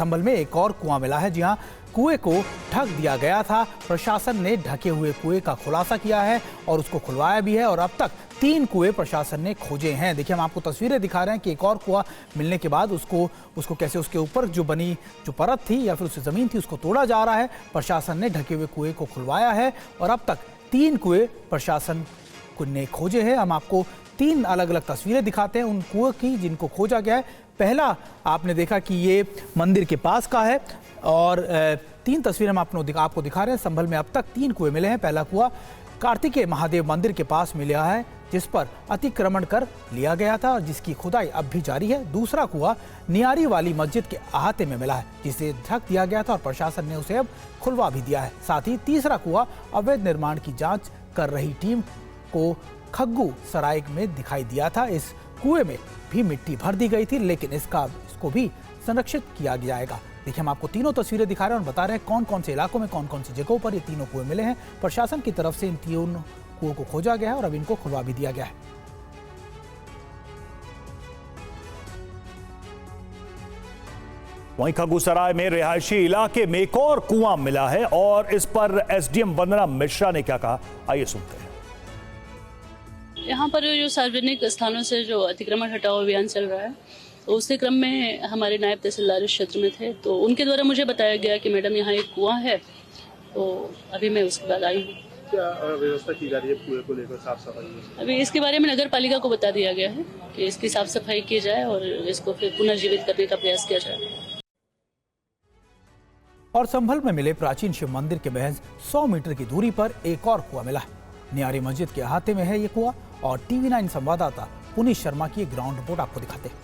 संभल में एक और कुआं मिला है। जी हां, कुएं को ढक दिया गया था। प्रशासन ने ढके हुए कुएं का खुलासा किया है और उसको खुलवाया भी है और अब तक 3 कुएं प्रशासन ने खोजे हैं। देखिए, हम आपको तस्वीरें दिखा रहे हैं कि एक और कुआं मिलने के बाद उसको कैसे उसके ऊपर जो परत थी या फिर उसकी ज़मीन थी उसको तोड़ा जा रहा है। प्रशासन ने ढके हुए कुएं को खुलवाया है और अब तक 3 कुएं प्रशासन ने खोजे हैं। हम आपको 3 अलग अलग तस्वीरें दिखाते हैं उन कुएं की जिनको खोजा गया है। पहला आपने देखा कि ये मंदिर के पास का है और 3 तस्वीरें हम आपको दिखा रहे हैं। संभल में अब तक 3 कुएं मिले हैं। पहला कुआं कार्तिकेय महादेव मंदिर के पास मिला है जिस पर अतिक्रमण कर लिया गया था और जिसकी खुदाई अब भी जारी है। दूसरा कुआं नियारी वाली मस्जिद के अहाते में मिला है जिसे ढक दिया गया था और प्रशासन ने उसे अब खुलवा भी दिया है। साथ ही तीसरा कुआं अवैध निर्माण की जांच कर रही टीम को खग्गू सराय में दिखाई दिया था। इस कुएं में भी मिट्टी भर दी गई थी लेकिन इसको भी संरक्षित किया जाएगा। देखिए, हम आपको तीनों तस्वीरें दिखा रहे हैं और बता रहे हैं कौन कौन से इलाकों में कौन कौन सी जगहों पर ये तीनों कुएं मिले हैं। प्रशासन की तरफ से इन तीनों कुओं को खोजा गया है और अब इनको खुलवा भी दिया गया है। वहीं खग्गूसराय में रिहायशी इलाके में एक और कुआं मिला है और इस पर एसडीएम वंदना मिश्रा ने क्या कहा, आइए सुनते हैं। यहाँ पर जो सार्वजनिक स्थानों से जो अतिक्रमण हटाओ अभियान चल रहा है तो उसी क्रम में हमारे नायब तहसीलदार इस क्षेत्र में थे तो उनके द्वारा मुझे बताया गया कि मैडम यहाँ एक कुआं है, तो अभी मैं उसके बाद आई हूँ। क्या व्यवस्था की जा रही है कुएं को लेकर, साफ सफाई? अभी इसके बारे में नगर पालिका को बता दिया गया है कि इसकी साफ सफाई की जाए और इसको फिर पुनर्जीवित करने का प्रयास किया जाए। और संभल में मिले प्राचीन शिव मंदिर के महज 100 मीटर की दूरी पर एक और कुआं मिला है। नियारी मस्जिद के अहाते में है ये कुआं और TV9 संवाददाता पुनीत शर्मा की ग्राउंड रिपोर्ट आपको दिखाते हैं।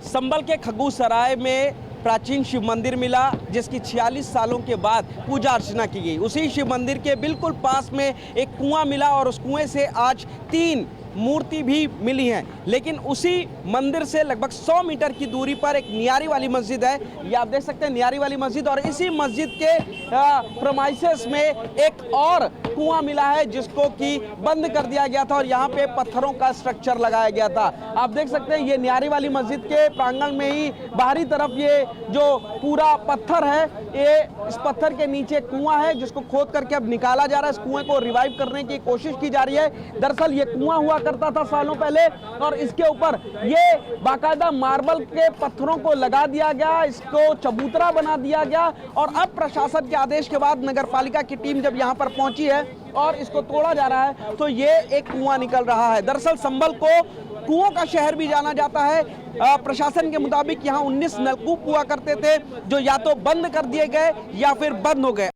संभल के खग्गूसराय में प्राचीन शिव मंदिर मिला जिसकी 46 सालों के बाद पूजा अर्चना की गई। उसी शिव मंदिर के बिल्कुल पास में एक कुआं मिला और उस कुएं से आज 3 मूर्ति भी मिली हैं। लेकिन उसी मंदिर से लगभग 100 मीटर की दूरी पर एक नियारी वाली मस्जिद है, ये आप देख सकते हैं नियारी वाली मस्जिद, और इसी मस्जिद के प्रेमाइसेस में एक और कुआं मिला है जिसको कि बंद कर दिया गया था और यहाँ पे पत्थरों का स्ट्रक्चर लगाया गया था। आप देख सकते हैं ये नियारी वाली मस्जिद के प्रांगण में ही बाहरी तरफ ये जो पूरा पत्थर है, ये इस पत्थर के नीचे कुआं है जिसको खोद करके अब निकाला जा रहा है। इस कुएं को रिवाइव करने की कोशिश की जा रही है। दरअसल ये कुआं हुआ करता था सालों पहले और इसके ऊपर ये बाकायदा मार्बल के पत्थरों को लगा दिया गया, इसको चबूतरा बना दिया गया और अब प्रशासन के आदेश के बाद नगर पालिका की टीम जब यहाँ पर पहुंची है और इसको तोड़ा जा रहा है तो ये एक कुआं निकल रहा है। दरअसल संभल को कुओं का शहर भी जाना जाता है। प्रशासन के मुताबिक यहाँ 19 नलकूप हुआ करते थे जो या तो बंद कर दिए गए या फिर बंद हो गए।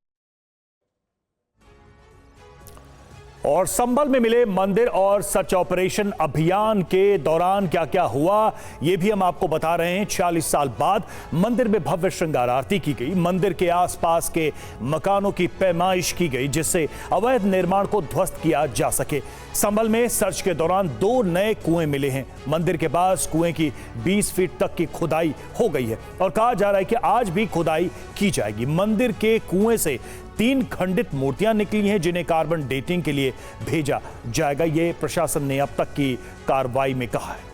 और संभल में मिले मंदिर और सर्च ऑपरेशन अभियान के दौरान क्या क्या हुआ ये भी हम आपको बता रहे हैं। 46 साल बाद मंदिर में भव्य श्रृंगार आरती की गई। मंदिर के आसपास के मकानों की पैमाइश की गई जिससे अवैध निर्माण को ध्वस्त किया जा सके। संभल में सर्च के दौरान 2 नए कुएं मिले हैं। मंदिर के पास कुएं की 20 फीट तक की खुदाई हो गई है और कहा जा रहा है कि आज भी खुदाई की जाएगी। मंदिर के कुएं से 3 खंडित मूर्तियां निकली हैं जिन्हें कार्बन डेटिंग के लिए भेजा जाएगा, ये प्रशासन ने अब तक की कार्रवाई में कहा है।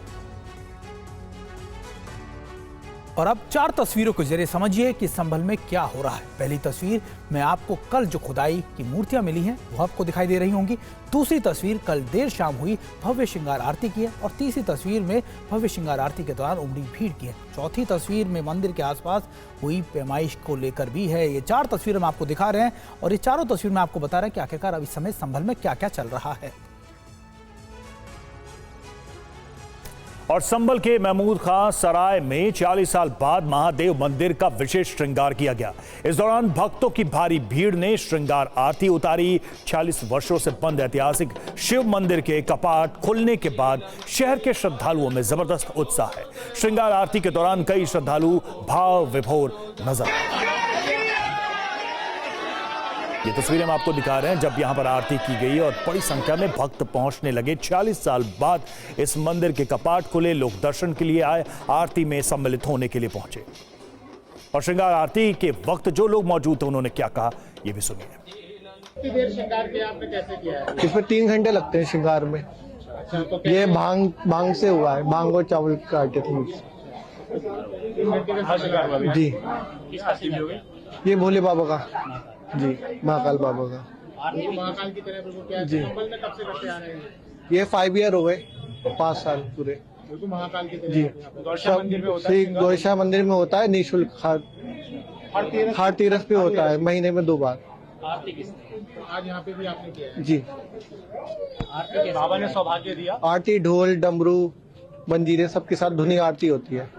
और अब 4 तस्वीरों के जरिए समझिए कि संभल में क्या हो रहा है। पहली तस्वीर में आपको कल जो खुदाई की मूर्तियां मिली हैं वो आपको दिखाई दे रही होंगी। दूसरी तस्वीर कल देर शाम हुई भव्य श्रृंगार आरती की है और तीसरी तस्वीर में भव्य श्रृंगार आरती के दौरान उमड़ी भीड़ की है। चौथी तस्वीर में मंदिर के आसपास हुई पैमाइश को लेकर भी है। ये 4 तस्वीरें हम आपको दिखा रहे हैं और ये चारों तस्वीर में आपको बता रहे हैं कि आखिरकार अब इस समय संभल में क्या क्या चल रहा है। और संभल के महमूद खां सराय में 40 साल बाद महादेव मंदिर का विशेष श्रृंगार किया गया। इस दौरान भक्तों की भारी भीड़ ने श्रृंगार आरती उतारी। 40 वर्षों से बंद ऐतिहासिक शिव मंदिर के कपाट खुलने के बाद शहर के श्रद्धालुओं में जबरदस्त उत्साह है। श्रृंगार आरती के दौरान कई श्रद्धालु भाव विभोर नजर आए। ये तस्वीरें हम आपको दिखा रहे हैं जब यहां पर आरती की गई और बड़ी संख्या में भक्त पहुंचने लगे। 40 साल बाद इस मंदिर के कपाट खुले, लोग दर्शन के लिए आए, आरती में सम्मिलित होने के लिए पहुंचे। और श्रृंगार आरती के वक्त जो लोग मौजूद थे उन्होंने क्या कहा ये भी सुनिए। कितनी देर श्रृंगार किया आपने, कैसे किया है? इसमें 3 घंटे लगते हैं श्रृंगार में। अच्छा, तो ये भांग से हुआ है, भांग और चावल का आटे थे। जी, ये भोले बाबा का जी, महाकाल बाबा का महाकाल की तरह बिल्कुल क्या जी। संबल में कब से करते आ रहे हैं? ये 5 ईयर हो गए, 5 साल पूरे बिल्कुल महाकाल की तरह जी। गौशाला मंदिर में होता है। श्री गौशाला मंदिर में होता है निःशुल्क हार तीरथ पे होता है, महीने में 2 बार। आज यहाँ पे भी आपने किया है। जी, बाबा ने सौभाग्य दिया। आरती, ढोल, डमरू, मंजीरे सबके साथ धुनी आरती होती है।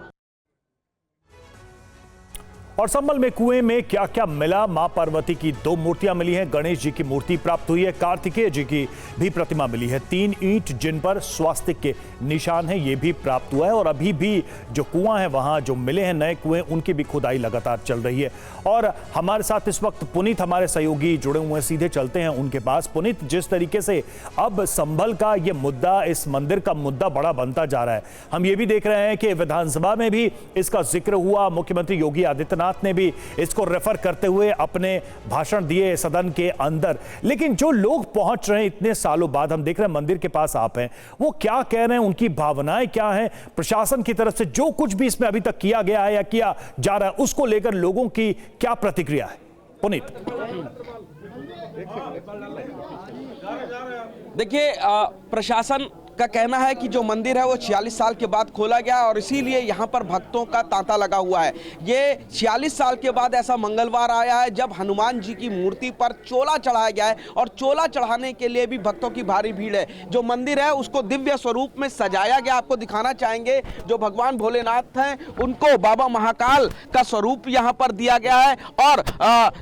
और संभल में कुएं में क्या क्या मिला? मां पार्वती की 2 मूर्तियां मिली हैं, गणेश जी की मूर्ति प्राप्त हुई है, कार्तिकेय जी की भी प्रतिमा मिली है, 3 ईंट जिन पर स्वास्तिक के निशान हैं ये भी प्राप्त हुआ है। और अभी भी जो कुआं है वहां जो मिले हैं नए कुएं, उनकी भी खुदाई लगातार चल रही है। और हमारे साथ इस वक्त पुनीत हमारे सहयोगी जुड़े हुए हैं, सीधे चलते हैं उनके पास। पुनीत, जिस तरीके से अब संभल का ये मुद्दा, इस मंदिर का मुद्दा बड़ा बनता जा रहा है, हम ये भी देख रहे हैं कि विधानसभा में भी इसका जिक्र हुआ, मुख्यमंत्री योगी आदित्यनाथ ने भी इसको रेफर करते हुए अपने भाषण दिए सदन के अंदर। लेकिन जो लोग पहुंच रहे हैं इतने सालों बाद, हम देख रहे हैं मंदिर के पास आप हैं, वो क्या कह रहे हैं, उनकी भावनाएं क्या हैं, प्रशासन की तरफ से जो कुछ भी इसमें अभी तक किया गया है या किया जा रहा है उसको लेकर लोगों की क्या प्रतिक्रिया है? पुनीत, देखिए, प्रशासन का कहना है कि जो मंदिर है वो 46 साल के बाद खोला गया और इसीलिए यहाँ पर भक्तों का तांता लगा हुआ है। ये 46 साल के बाद ऐसा मंगलवार आया है जब हनुमान जी की मूर्ति पर चोला चढ़ाया गया है और चोला चढ़ाने के लिए भी भक्तों की भारी भीड़ है। जो मंदिर है उसको दिव्य स्वरूप में सजाया गया, आपको दिखाना चाहेंगे। जो भगवान भोलेनाथ हैं उनको बाबा महाकाल का स्वरूप यहाँ पर दिया गया है और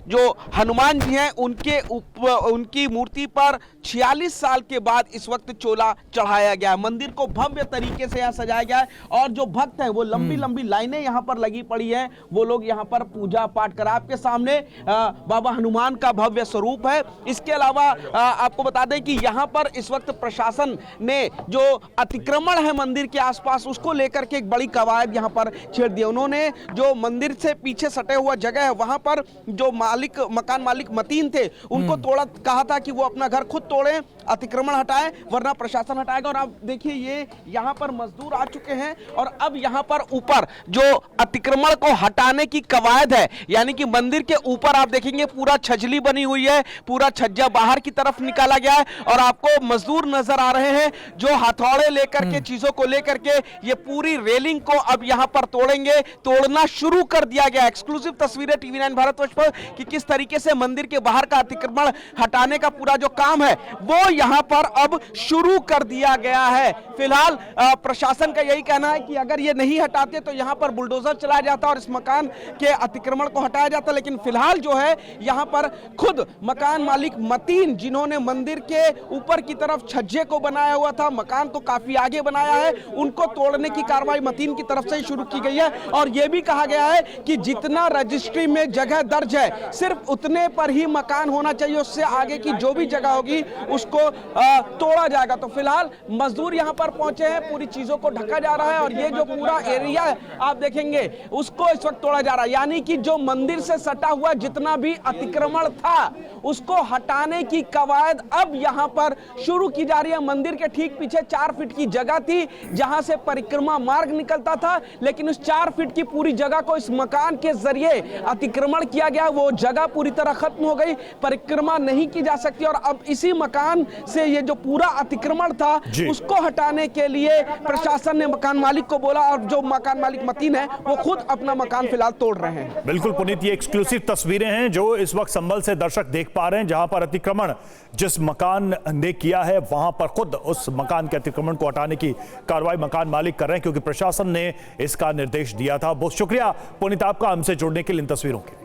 जो हनुमान जी हैं उनकी मूर्ति पर 46 साल के बाद इस वक्त चोला चढ़ाया गया है। मंदिर को भव्य तरीके से यहाँ सजाया गया है और जो भक्त हैं वो लंबी लंबी लाइनें यहाँ पर लगी पड़ी हैं, वो लोग यहाँ पर पूजा पाठ कर। आपके सामने बाबा हनुमान का भव्य स्वरूप है। इसके अलावा आपको बता दें कि यहाँ पर इस वक्त प्रशासन ने जो अतिक्रमण है मंदिर के आसपास उसको लेकर के एक बड़ी कवायद यहाँ पर छेड़ दी। उन्होंने जो मंदिर से पीछे सटे हुआ जगह है वहां पर जो मकान मालिक मतीन थे उनको तोड़ा, कहा था कि वो अपना घर खुद तोड़ें, अतिक्रमण हटाएं वरना प्रशासन हटाएगा। और आप देखिए ये यहाँ पर मजदूर आ चुके हैं और अब यहाँ पर ऊपर जो अतिक्रमण को हटाने की कवायद है, यानी कि मंदिर के ऊपर आप देखेंगे पूरा छजली बनी हुई है, पूरा छज्जा बाहर की तरफ निकाला गया है और आपको मजदूर नजर आ रहे हैं जो हथौड़े लेकर के चीजों को लेकर के ये पूरी रेलिंग को अब यहाँ पर तोड़ेंगे, तोड़ना शुरू कर दिया गया। एक्सक्लूसिव तस्वीरें TV9 भारतवर्ष पर कि किस तरीके से मंदिर के बाहर का अतिक्रमण हटाने का पूरा जो काम है वो यहाँ पर अब शुरू कर दिया गया है। फिलहाल प्रशासन का यही कहना है कि अगर ये नहीं हटाते तो यहाँ पर बुलडोजर चलाया जाता और इस मकान के अतिक्रमण को हटाया जाता। लेकिन फिलहाल जो है यहाँ पर खुद मकान मालिक मतीन, जिन्होंने मंदिर के ऊपर की तरफ छज्जे को बनाया हुआ था, मकान को काफी आगे बनाया है, उनको तोड़ने की कार्रवाई मतीन की तरफ से ही शुरू की गई है। और यह भी कहा गया है कि जितना रजिस्ट्री में जगह दर्ज है सिर्फ उतने पर ही मकान होना चाहिए, उससे आगे की जो भी जगह होगी उसको तोड़ा जाएगा। तो फिलहाल मजदूर यहाँ पर पहुंचे हैं, पूरी चीजों को ढका जा रहा है और ये जो पूरा एरिया आप देखेंगे उसको इस वक्त तोड़ा जा रहा है। यानी कि जो मंदिर से सटा हुआ जितना भी अतिक्रमण था उसको हटाने की कवायद अब यहाँ पर शुरू की जा रही है। मंदिर के ठीक पीछे 4 फीट की जगह थी जहां से परिक्रमा मार्ग निकलता था, लेकिन उस 4 फीट की पूरी जगह को इस मकान के जरिए अतिक्रमण किया गया। वो जगह पूरी तरह खत्म हो गई, परिक्रमा नहीं की जा सकती और अब इसी मकान से ये जो पूरा अतिक्रमण था उसको हटाने के लिए प्रशासन ने मकान मालिक को बोला और जो मकान मालिक मतीन है वो खुद अपना मकान फिलहाल तोड़ रहे हैं। बिल्कुल पुनीत, ये एक्सक्लूसिव तस्वीरें हैं जो इस वक्त संभल से दर्शक देख पा रहे हैं, जहां पर अतिक्रमण जिस मकान ने किया है वहां पर खुद उस मकान के अतिक्रमण को हटाने की कार्रवाई मकान मालिक कर रहे हैं क्योंकि प्रशासन ने इसका निर्देश दिया था। बहुत शुक्रिया पुनीत आपका हमसे जुड़ने के लिए इन तस्वीरों के।